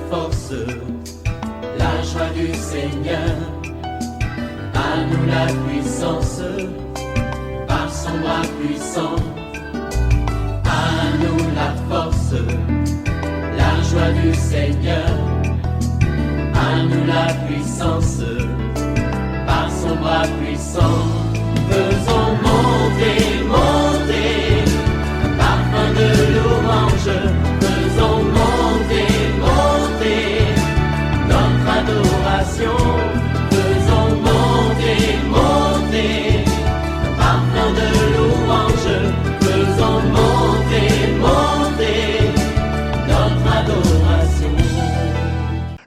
force, la joie du Seigneur. À nous la puissance, par son bras puissant. À nous la force, la joie du Seigneur. À nous la puissance, par son bras puissant. Faisons monter, monter, un parfum de louange. Faisons monter, monter, notre adoration. Faisons monter, monter, un parfum de louange. Faisons monter, monter, notre adoration.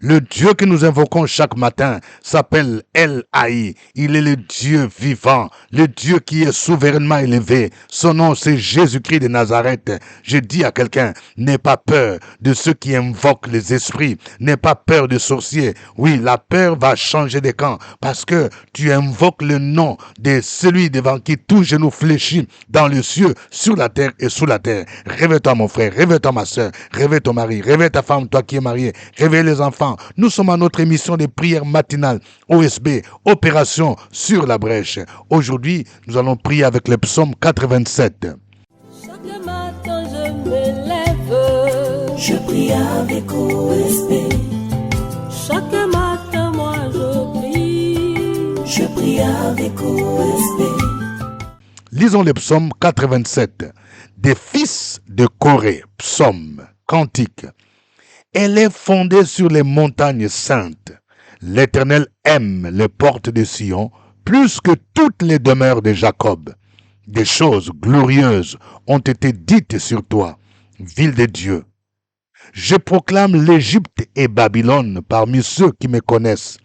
Le Dieu que nous invoquons chaque matin s'appelle El Haï. Il est le Dieu vivant, le Dieu qui est souverainement élevé. Son nom, c'est Jésus-Christ de Nazareth. Je dis à quelqu'un, n'aie pas peur de ceux qui invoquent les esprits. N'aie pas peur de sorciers. Oui, la peur va changer de camp parce que tu invoques le nom de celui devant qui tout genou fléchit dans le ciel, sur la terre et sous la terre. Réveille-toi mon frère, réveille-toi ma soeur, réveille ton mari, réveille ta femme, toi qui es marié, réveille les enfants. Nous sommes à notre émission de prière matinale OSB, Opération sur la brèche. Aujourd'hui, nous allons prier avec le psaume 87. Chaque matin je me lève, je prie avec OSB. Chaque matin moi je prie avec OSB. Lisons le psaume 87 des fils de Corée, psaume, cantique. Elle est fondée sur les montagnes saintes. L'Éternel aime les portes de Sion plus que toutes les demeures de Jacob. Des choses glorieuses ont été dites sur toi, ville de Dieu. Je proclame l'Égypte et Babylone parmi ceux qui me connaissent.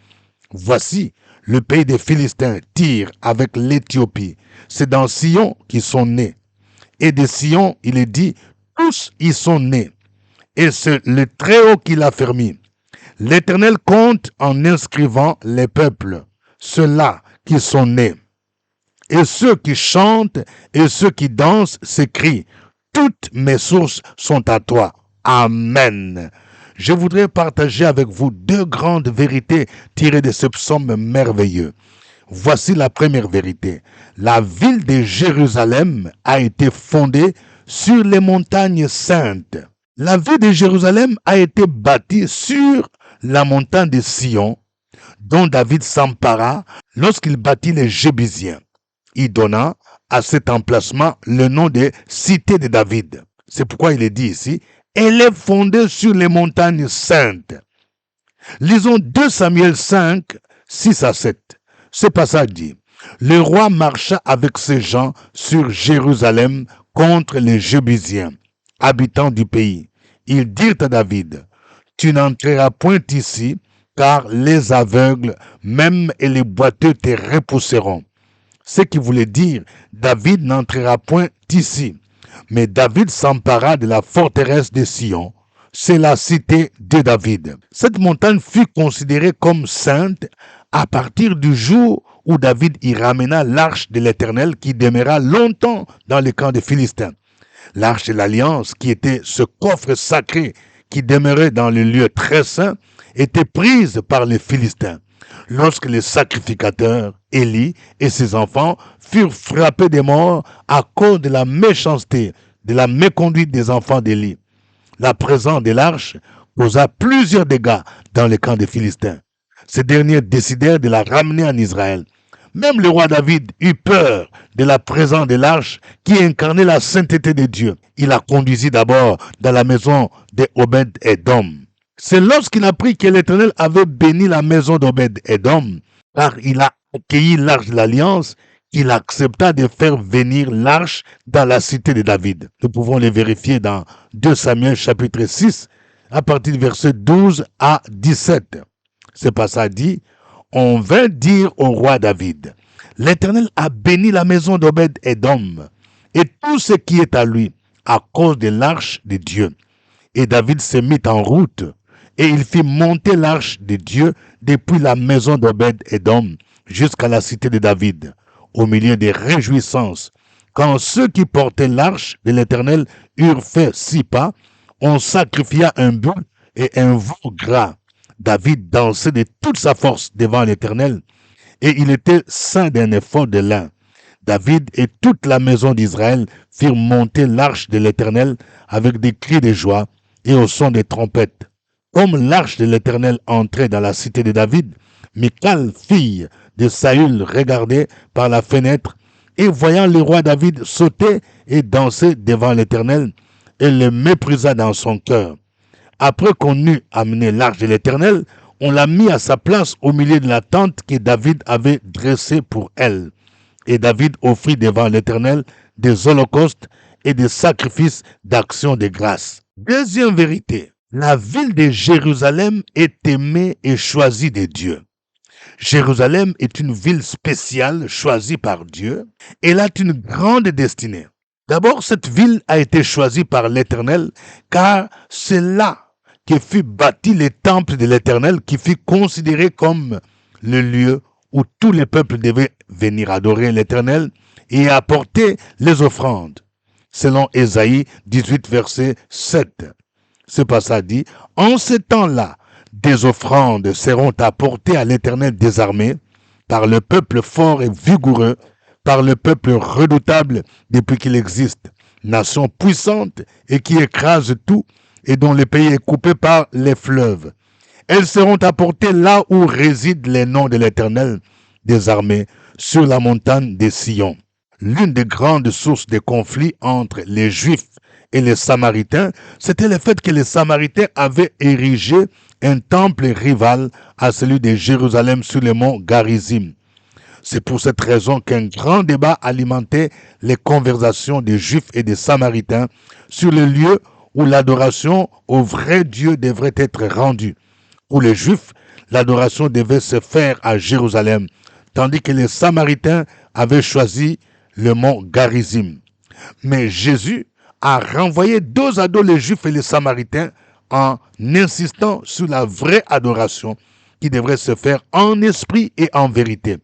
Voici, le pays des Philistins tire avec l'Éthiopie. C'est dans Sion qu'ils sont nés. Et de Sion, il est dit, tous y sont nés. Et c'est le Très-Haut qui l'a fermé. L'Éternel compte en inscrivant les peuples, ceux-là qui sont nés. Et ceux qui chantent et ceux qui dansent s'écrient, toutes mes sources sont à toi. Amen. Je voudrais partager avec vous deux grandes vérités tirées de ce psaume merveilleux. Voici la première vérité. La ville de Jérusalem a été fondée sur les montagnes saintes. La ville de Jérusalem a été bâtie sur la montagne de Sion, dont David s'empara lorsqu'il bâtit les Jébusiens. Il donna à cet emplacement le nom de Cité de David. C'est pourquoi il est dit ici, elle est fondée sur les montagnes saintes. Lisons 2 Samuel 5, 6 à 7. Ce passage dit, le roi marcha avec ses gens sur Jérusalem contre les Jébusiens, habitants du pays. Ils dirent à David, tu n'entreras point ici, car les aveugles, même et les boiteux te repousseront. Ce qui voulait dire, David n'entrera point ici. Mais David s'empara de la forteresse de Sion. C'est la cité de David. Cette montagne fut considérée comme sainte à partir du jour où David y ramena l'arche de l'Éternel qui demeura longtemps dans le camp des Philistins. L'arche de l'Alliance, qui était ce coffre sacré qui demeurait dans le lieu très saint, était prise par les Philistins. Lorsque le sacrificateur Élie et ses enfants furent frappés de mort à cause de la méchanceté, de la méconduite des enfants d'Élie. La présence de l'arche causa plusieurs dégâts dans le camp des Philistins. Ces derniers décidèrent de la ramener en Israël. Même le roi David eut peur de la présence de l'arche qui incarnait la sainteté de Dieu. Il la conduisit d'abord dans la maison d'Obed-Édom. C'est lorsqu'il apprit que l'Éternel avait béni la maison d'Obed-Édom, car il a accueilli l'arche de l'Alliance, qu'il accepta de faire venir l'arche dans la cité de David. Nous pouvons le vérifier dans 2 Samuel chapitre 6, à partir du verset 12 à 17. Ce passage dit, on vint dire au roi David, l'Éternel a béni la maison d'Obed-Édom et tout ce qui est à lui à cause de l'arche de Dieu. Et David se mit en route et il fit monter l'arche de Dieu depuis la maison d'Obed-Édom jusqu'à la cité de David, au milieu des réjouissances. Quand ceux qui portaient l'arche de l'Éternel eurent fait 6 pas, on sacrifia un bœuf et un veau gras. David dansait de toute sa force devant l'Éternel, et il était ceint d'un effort de lin. David et toute la maison d'Israël firent monter l'arche de l'Éternel avec des cris de joie et au son des trompettes. Comme l'arche de l'Éternel entrait dans la cité de David, Michal, fille de Saül, regardait par la fenêtre, et voyant le roi David sauter et danser devant l'Éternel, elle le méprisa dans son cœur. Après qu'on eut amené l'arche de l'Éternel, on l'a mis à sa place au milieu de la tente que David avait dressée pour elle. Et David offrit devant l'Éternel des holocaustes et des sacrifices d'action de grâce. Deuxième vérité, la ville de Jérusalem est aimée et choisie de Dieu. Jérusalem est une ville spéciale choisie par Dieu. Elle a une grande destinée. D'abord, cette ville a été choisie par l'Éternel, car c'est là que fut bâti le temple de l'Éternel, qui fut considéré comme le lieu où tous les peuples devaient venir adorer l'Éternel et apporter les offrandes. Selon Ésaïe 18, verset 7. Ce passage dit, « En ce temps-là, des offrandes seront apportées à l'Éternel des armées par le peuple fort et vigoureux, par le peuple redoutable depuis qu'il existe, nation puissante et qui écrase tout et dont le pays est coupé par les fleuves. Elles seront apportées là où résident les noms de l'Éternel des armées, sur la montagne de Sion. » L'une des grandes sources de conflits entre les Juifs et les Samaritains, c'était le fait que les Samaritains avaient érigé un temple rival à celui de Jérusalem sur le mont Garizim. C'est pour cette raison qu'un grand débat alimentait les conversations des Juifs et des Samaritains sur le lieu où l'adoration au vrai Dieu devrait être rendue. Pour les Juifs, l'adoration devait se faire à Jérusalem, tandis que les Samaritains avaient choisi le mont Garizim. Mais Jésus a renvoyé dos à dos les Juifs et les Samaritains en insistant sur la vraie adoration qui devrait se faire en esprit et en vérité.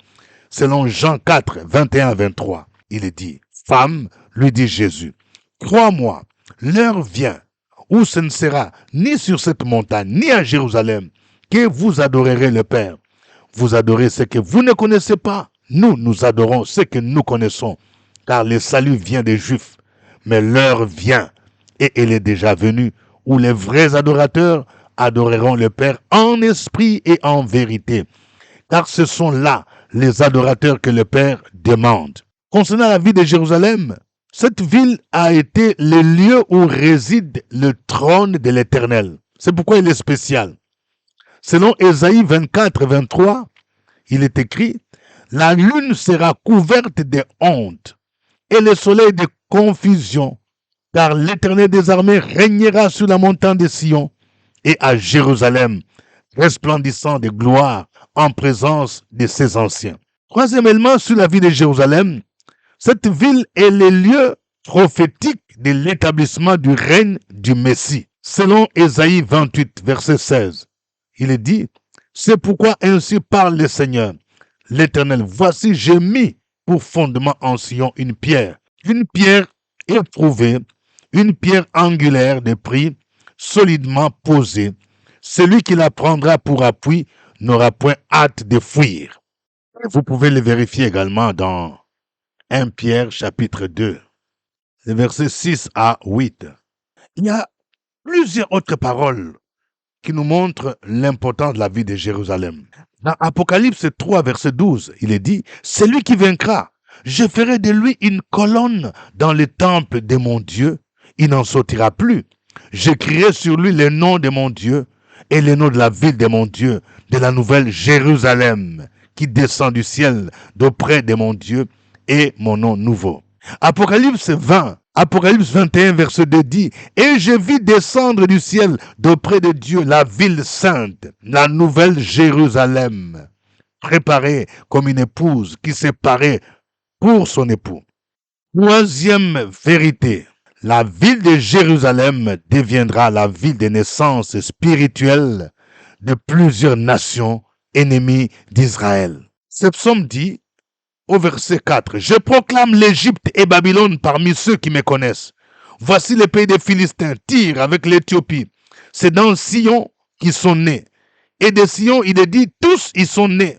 Selon Jean 4, 21-23, il est dit, « Femme, lui dit Jésus, crois-moi, l'heure vient où ce ne sera ni sur cette montagne, ni à Jérusalem, que vous adorerez le Père. Vous adorez ce que vous ne connaissez pas. Nous adorons ce que nous connaissons, car le salut vient des Juifs. Mais l'heure vient, et elle est déjà venue, où les vrais adorateurs adoreront le Père en esprit et en vérité. Car ce sont là les adorateurs que le Père demande. » Concernant la ville de Jérusalem, cette ville a été le lieu où réside le trône de l'Éternel. C'est pourquoi il est spécial. Selon Ésaïe 24, 23, il est écrit, « La lune sera couverte de honte et le soleil de confusion, car l'Éternel des armées régnera sur la montagne de Sion et à Jérusalem, resplendissant de gloire en présence de ses anciens. » Troisièmement, sur la ville de Jérusalem, cette ville est le lieu prophétique de l'établissement du règne du Messie. Selon Ésaïe 28, verset 16, il est dit, « C'est pourquoi ainsi parle le Seigneur, l'Éternel, voici j'ai mis pour fondement en Sion une pierre éprouvée, une pierre angulaire de prix, solidement posée. Celui qui la prendra pour appui n'aura point hâte de fuir. » Vous pouvez le vérifier également dans 1 Pierre chapitre 2, les versets 6 à 8. Il y a plusieurs autres paroles qui nous montrent l'importance de la vie de Jérusalem. Dans Apocalypse 3, verset 12, il est dit, « Celui qui vaincra, je ferai de lui une colonne dans le temple de mon Dieu. Il n'en sortira plus. J'écrirai sur lui le nom de mon Dieu et le nom de la ville de mon Dieu, de la nouvelle Jérusalem, qui descend du ciel d'auprès de mon Dieu et mon nom nouveau. » Apocalypse 21, verset 2 dit, « Et je vis descendre du ciel d'auprès de Dieu la ville sainte, la nouvelle Jérusalem, préparée comme une épouse qui s'est parée pour son époux. » Troisième vérité, la ville de Jérusalem deviendra la ville de naissance spirituelle de plusieurs nations ennemies d'Israël. Ce psaume dit, au verset 4, « Je proclame l'Égypte et Babylone parmi ceux qui me connaissent. Voici le pays des Philistins, Tyr avec l'Éthiopie. c'est dans Sion qu'ils sont nés. Et de Sion, il est dit, tous ils sont nés.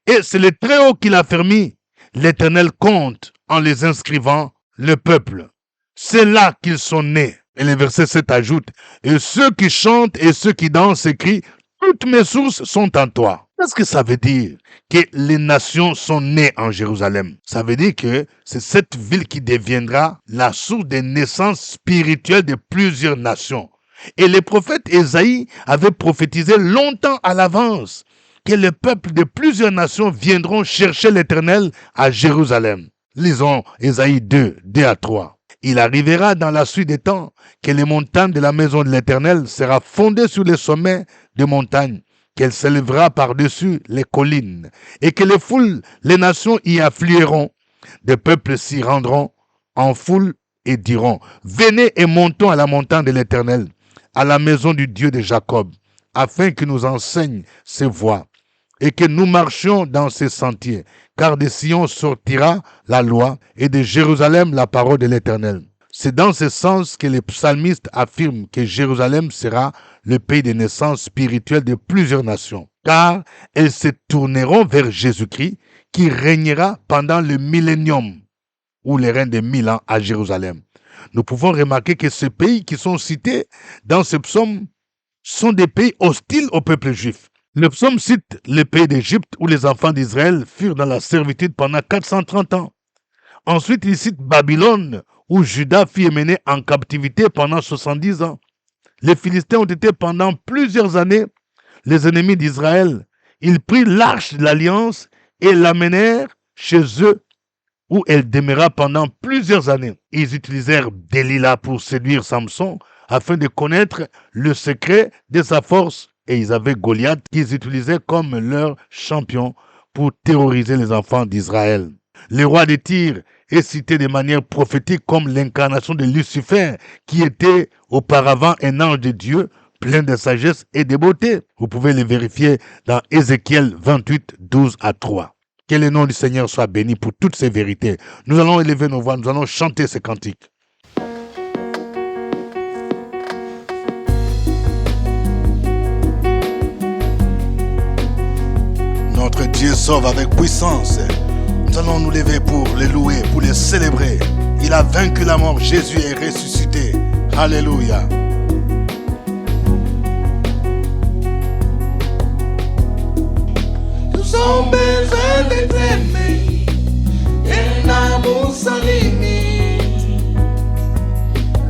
Et c'est le Très-Haut qui l'a permis. L'Éternel compte en les inscrivant le peuple. C'est là qu'ils sont nés. Et le verset 7 ajoute, et ceux qui chantent et ceux qui dansent crient, toutes mes sources sont en toi. Qu'est-ce que ça veut dire? Que les nations sont nées en Jérusalem. Ça veut dire que c'est cette ville qui deviendra la source des naissances spirituelles de plusieurs nations. Et le prophète Ésaïe avait prophétisé longtemps à l'avance que le peuple de plusieurs nations viendront chercher l'Éternel à Jérusalem. Lisons Ésaïe 2, 2 à 3. Il arrivera dans la suite des temps que les montagnes de la maison de l'Éternel sera fondée sur les sommets de montagnes, qu'elle s'élèvera par-dessus les collines, et que les foules, les nations y afflueront. Des peuples s'y rendront en foule et diront, venez et montons à la montagne de l'Éternel, à la maison du Dieu de Jacob, afin qu'il nous enseigne ses voies, et que nous marchions dans ses sentiers, car de Sion sortira la loi, et de Jérusalem la parole de l'Éternel. C'est dans ce sens que les psalmistes affirment que Jérusalem sera le pays de naissance spirituelle de plusieurs nations, car elles se tourneront vers Jésus-Christ, qui régnera pendant le millénium, ou les règnes de 1000 ans à Jérusalem. Nous pouvons remarquer que ces pays qui sont cités dans ce psaume sont des pays hostiles au peuple juif. Le psaume cite le pays d'Égypte où les enfants d'Israël furent dans la servitude pendant 430 ans. Ensuite, il cite Babylone où Juda fut mené en captivité pendant 70 ans. Les Philistins ont été pendant plusieurs années les ennemis d'Israël. Ils prirent l'arche de l'alliance et l'amenèrent chez eux où elle demeura pendant plusieurs années. Ils utilisèrent Delilah pour séduire Samson afin de connaître le secret de sa force. Et ils avaient Goliath qu'ils utilisaient comme leur champion pour terroriser les enfants d'Israël. Le roi de Tyr est cité de manière prophétique comme l'incarnation de Lucifer, qui était auparavant un ange de Dieu, plein de sagesse et de beauté. Vous pouvez le vérifier dans Ézéchiel 28, 12 à 3. Que le nom du Seigneur soit béni pour toutes ces vérités. Nous allons élever nos voix, nous allons chanter ces cantiques. Notre Dieu sauve avec puissance. Nous allons nous lever pour le louer, pour le célébrer. Il a vaincu la mort, Jésus est ressuscité. Alléluia. Nous sommes besoin d'être aimés, un amour sans limite,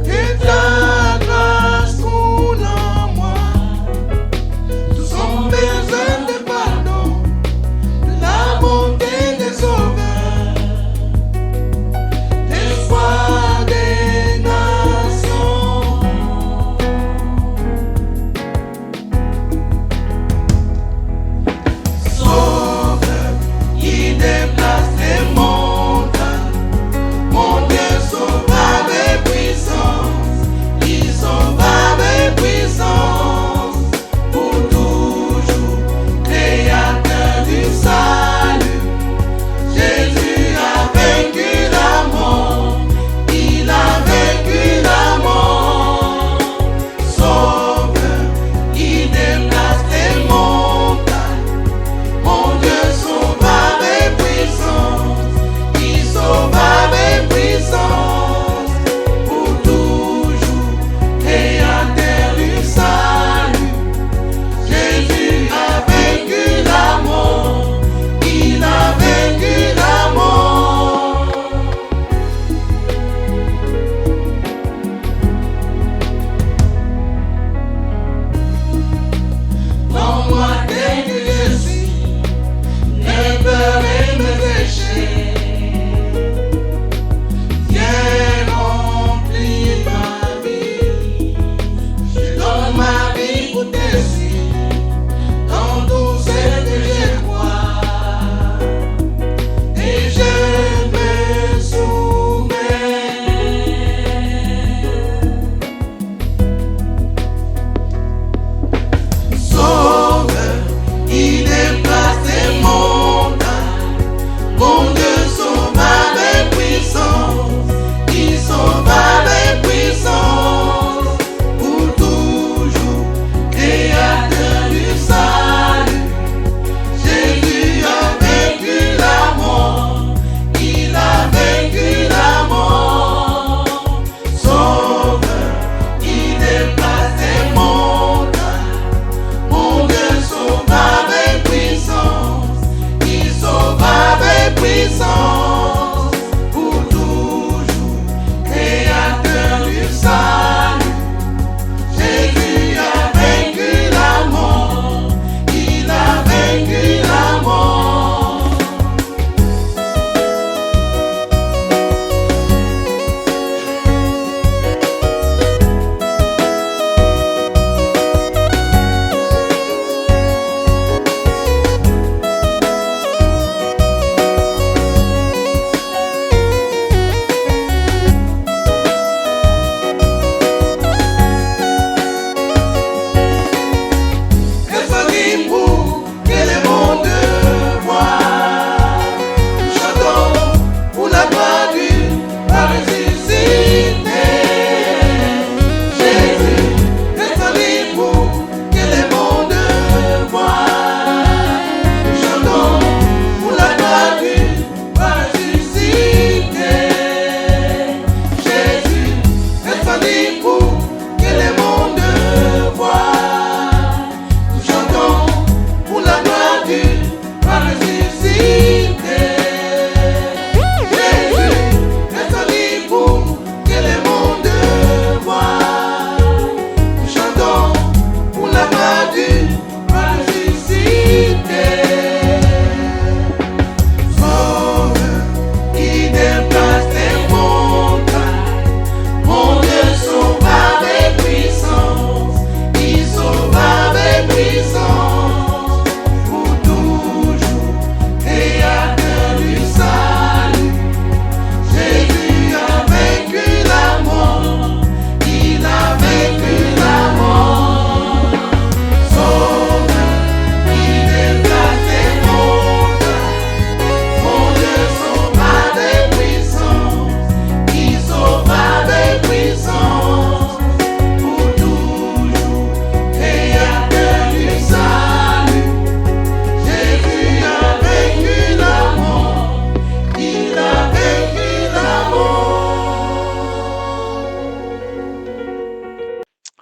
et ta grâce coule en moi. Nous sommes besoin de pardon, de la bonté des sauveurs, l'espoir des nations. Sauveur, qui déplace les montagnes, mon Dieu sauve avec puissance, il sauve avec puissance, pour toujours, créateur du salut. Jésus a vaincu la mort, il a vaincu la mort. Sauveur, il déplace les montagnes, mon Dieu sauve avec puissance, il sauve avec puissance, pour toujours, créateur du salut. Jésus a vaincu la mort, il a vaincu la mort. Dans moi dès que je suis, ne peur et me péchés. Viens remplir ma vie, je donne ma vie pour tes suivre, dans tout ce que je crois, et je me soumets. Sauveur, il déplace les montagnes, mon Dieu sauve avec puissance, il sauve avec puissance, pour toujours,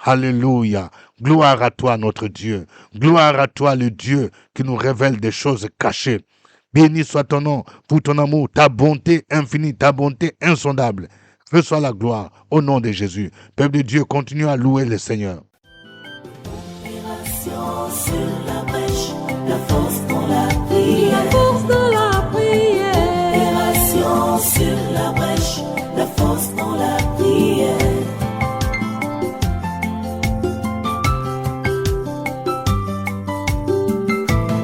Alléluia. Gloire à toi, notre Dieu. Gloire à toi, le Dieu qui nous révèle des choses cachées. Béni soit ton nom pour ton amour, ta bonté infinie, ta bonté insondable. Reçois la gloire au nom de Jésus. Peuple de Dieu, continue à louer le Seigneur. Opération sur la brèche, la force dans la prière. La force dans la prière. Opération sur la brèche, la force dans la prière.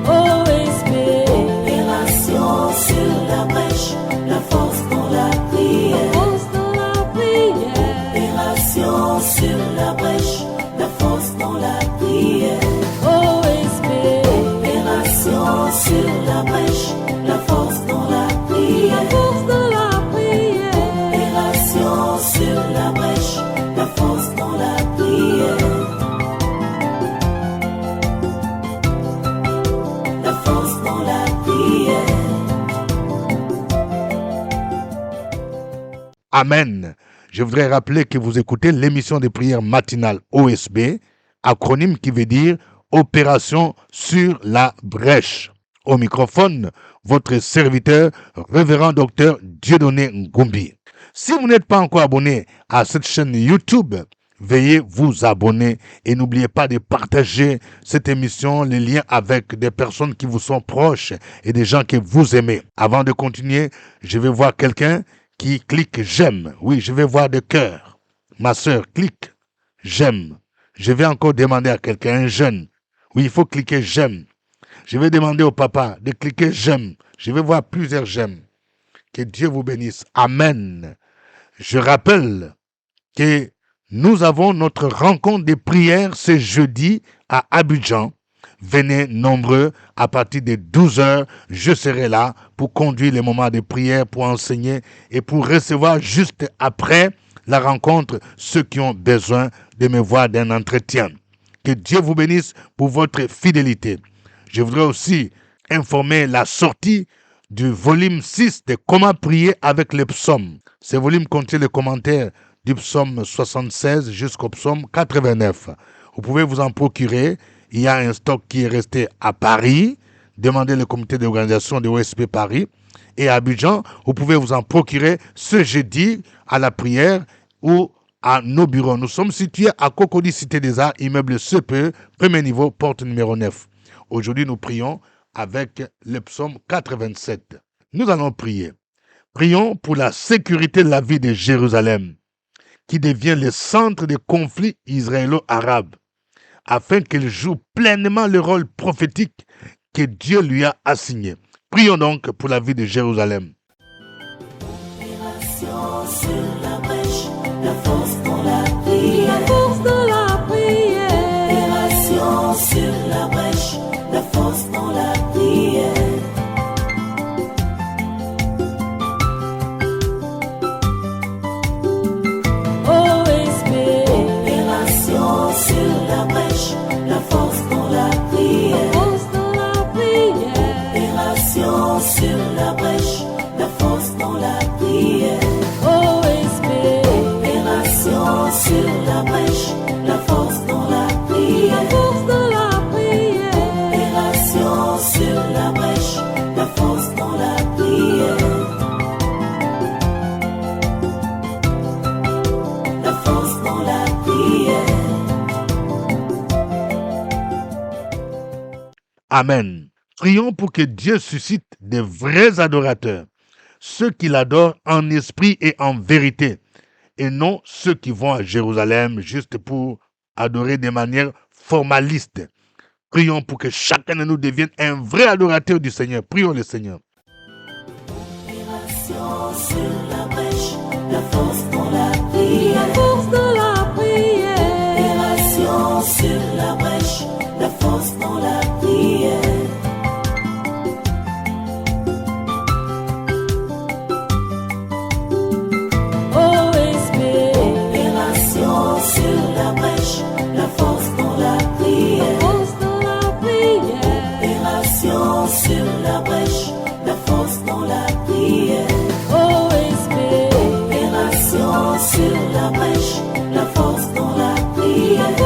OSB. Opération sur la brèche, la force dans la prière. Force dans la prière. Opération sur la brèche, la force dans la prière. OSB. Opération sur la brèche, la force dans la prière. La force dans la prière. Opération sur la brèche, la force dans la prière. La force dans la prière. Amen. Je voudrais rappeler que vous écoutez l'émission de prière matinale OSB, acronyme qui veut dire Opération sur la brèche. Au microphone, votre serviteur, révérend docteur Dieudonné Ngumbi. Si vous n'êtes pas encore abonné à cette chaîne YouTube, veuillez vous abonner et n'oubliez pas de partager cette émission, les liens avec des personnes qui vous sont proches et des gens que vous aimez. Avant de continuer, je vais voir quelqu'un qui clique j'aime. Oui, je vais voir des cœurs. Ma sœur, clique j'aime. Je vais encore demander à quelqu'un, un jeune. Oui, il faut cliquer j'aime. Je vais demander au papa de cliquer j'aime. Je vais voir plusieurs j'aime. Que Dieu vous bénisse. Amen. Je rappelle que nous avons notre rencontre de prière ce jeudi à Abidjan. Venez nombreux, à partir de 12h, je serai là pour conduire les moments de prière, pour enseigner et pour recevoir juste après la rencontre ceux qui ont besoin de me voir d'un entretien. Que Dieu vous bénisse pour votre fidélité. Je voudrais aussi informer la sortie du volume 6 de Comment prier avec les psaumes. Ce volume contient les commentaires du psaume 76 jusqu'au psaume 89. Vous pouvez vous en procurer. Il y a un stock qui est resté à Paris. Demandez le comité d'organisation de OSP Paris. Et à Abidjan, vous pouvez vous en procurer ce jeudi à la prière ou à nos bureaux. Nous sommes situés à Cocody, Cité des Arts, immeuble CPE, premier niveau, porte numéro 9. Aujourd'hui, nous prions avec le psaume 87. Nous allons prier. Prions pour la sécurité de la vie de Jérusalem, qui devient le centre des conflits israélo-arabes, afin qu'elle joue pleinement le rôle prophétique que Dieu lui a assigné. Prions donc pour la vie de Jérusalem. Opération sur la brèche, la force dans la prière. La force dans la prière. Opération sur la brèche, la force dans la prière. OSB. Opération sur la brèche, la force dans la prière. La force dans la prière. Opération sur la brèche, la force dans la prière. OSB. Opération sur la brèche, la force dans la prière. La force dans la prière. Opération sur la brèche, la force dans la prière. La force dans la prière. Amen. Prions pour que Dieu suscite des vrais adorateurs, ceux qui l'adorent en esprit et en vérité, et non ceux qui vont à Jérusalem juste pour adorer de manière formaliste. Prions pour que chacun de nous devienne un vrai adorateur du Seigneur. Prions le Seigneur. Opération sur la brèche, la force dans la prière. La force dans la prière. Opération sur la brèche, la force dans la prière. OSB. Opération sur la brèche, la force dans la prière. La force dans la prière. Opération sur la brèche, la force dans la prière. OSB. Opération sur la brèche, la force dans la prière.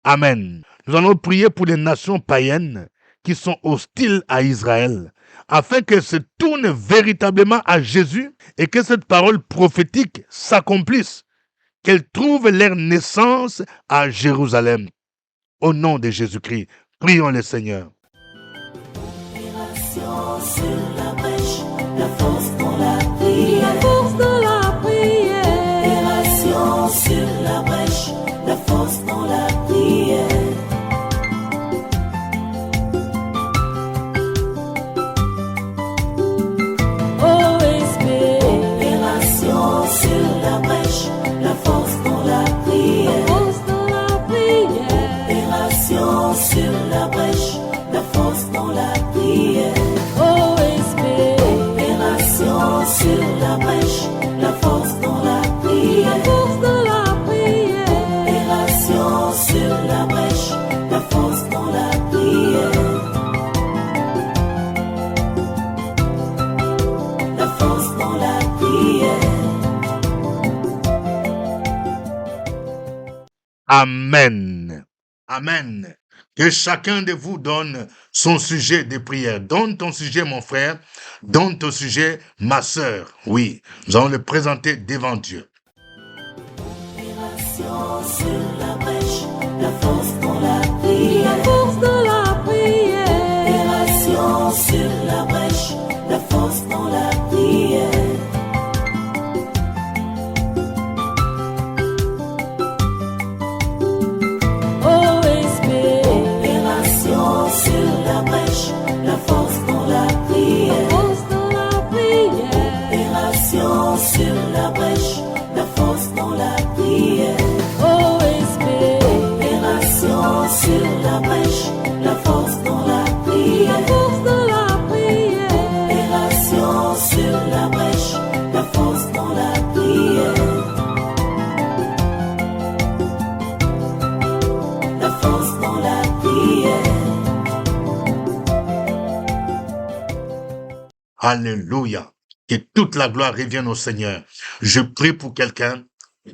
Amen. Nous allons prier pour les nations païennes qui sont hostiles à Israël, afin qu'elles se tournent véritablement à Jésus et que cette parole prophétique s'accomplisse, qu'elles trouvent leur naissance à Jérusalem. Au nom de Jésus-Christ, prions le Seigneur. Opération sur la brèche, la force dans la prière. La force dans la prière. Opération sur la brèche, la force dans la prière. OSB. Opération sur la brèche, la force dans la prière. La force dans la prière. Opération sur la brèche, la force dans la prière. OSB. Opération sur la brèche, la force dans la prière. La force dans la prière. Opération sur la brèche, la force dans la prière. La force dans la prière. Amen. Amen. Que chacun de vous donne son sujet de prière. Donne ton sujet, mon frère. Donne ton sujet, ma sœur. Oui, nous allons le présenter devant Dieu. Opération sur la brèche, la force dans la prière. La force dans la prière. Opération sur la brèche, la force dans la prière. OSB. Opération sur la brèche, la force dans la prière. La force dans la prière. Opération sur la brèche, la force dans la prière. OSB. Opération sur la brèche, la force dans la prière. La force dans la prière. Opération sur la brèche, la force dans la prière. La force dans la prière. Alléluia. Que toute la gloire revienne au Seigneur. Je prie pour quelqu'un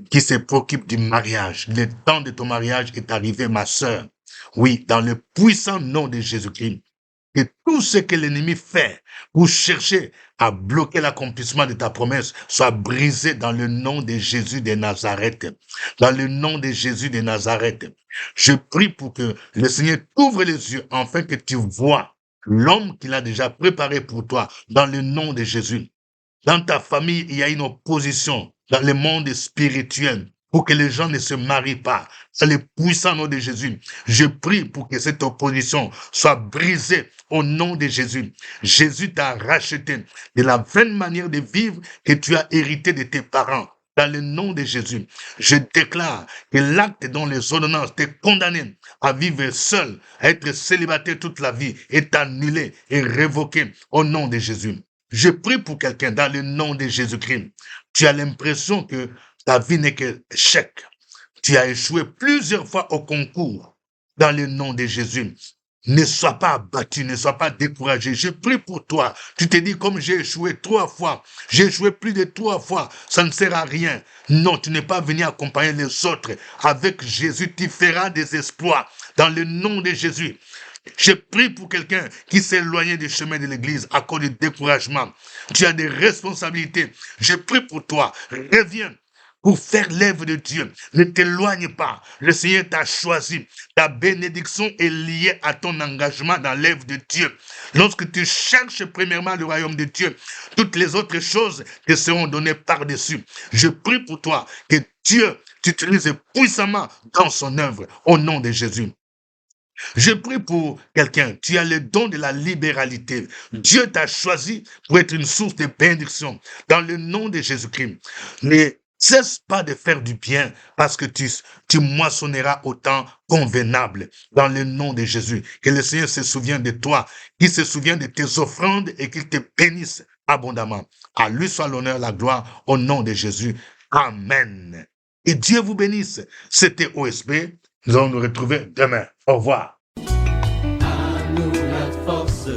qui se préoccupe du mariage. Le temps de ton mariage est arrivé, ma sœur. Oui, dans le puissant nom de Jésus-Christ. Que tout ce que l'ennemi fait pour chercher à bloquer l'accomplissement de ta promesse soit brisé dans le nom de Jésus de Nazareth. Dans le nom de Jésus de Nazareth. Je prie pour que le Seigneur t'ouvre les yeux afin que tu vois l'homme qu'il a déjà préparé pour toi dans le nom de Jésus. Dans ta famille, il y a une opposition dans le monde spirituel pour que les gens ne se marient pas. C'est le puissant nom de Jésus. Je prie pour que cette opposition soit brisée au nom de Jésus. Jésus t'a racheté de la vaine manière de vivre que tu as hérité de tes parents. Dans le nom de Jésus, je déclare que l'acte dont les ordonnances t'ont condamné à vivre seul, à être célibataire toute la vie, est annulé et révoqué au nom de Jésus. Je prie pour quelqu'un dans le nom de Jésus-Christ. Tu as l'impression que ta vie n'est qu'un échec. Tu as échoué plusieurs fois au concours. Dans le nom de Jésus, ne sois pas abattu, ne sois pas découragé. Je prie pour toi. Tu te dis, comme j'ai échoué 3 fois, j'ai échoué plus de 3 fois, ça ne sert à rien. Non, tu n'es pas venu accompagner les autres. Avec Jésus, tu feras des exploits. Dans le nom de Jésus. Je prie pour quelqu'un qui s'est éloigné du chemin de l'église à cause du découragement. Tu as des responsabilités. Je prie pour toi. Reviens pour faire l'œuvre de Dieu. Ne t'éloigne pas. Le Seigneur t'a choisi. Ta bénédiction est liée à ton engagement dans l'œuvre de Dieu. Lorsque tu cherches premièrement le royaume de Dieu, toutes les autres choses te seront données par-dessus. Je prie pour toi que Dieu t'utilise puissamment dans son œuvre au nom de Jésus. Je prie pour quelqu'un, tu as le don de la libéralité. Dieu t'a choisi pour être une source de bénédiction dans le nom de Jésus-Christ. Ne cesse pas de faire du bien parce que tu moissonneras au temps convenable dans le nom de Jésus. Que le Seigneur se souvienne de toi, qu'il se souvienne de tes offrandes et qu'il te bénisse abondamment. À lui soit l'honneur, la gloire au nom de Jésus. Amen. Et Dieu vous bénisse. C'était OSB. Nous allons nous retrouver demain. Au revoir. À nous la force,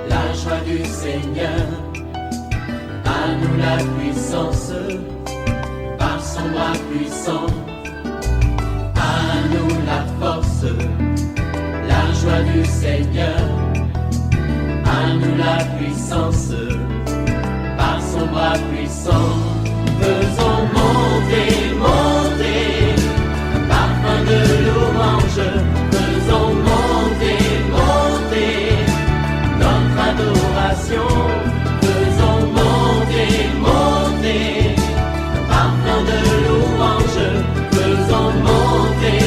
la joie du Seigneur. À nous la puissance, par son bras puissant. À nous la Seigneur. À nous la puissance, par son bras puissant. Faisons monter, monter, un parfum de louange. Faisons monter, monter, notre adoration. Faisons monter, monter, un parfum de louange. Faisons monter,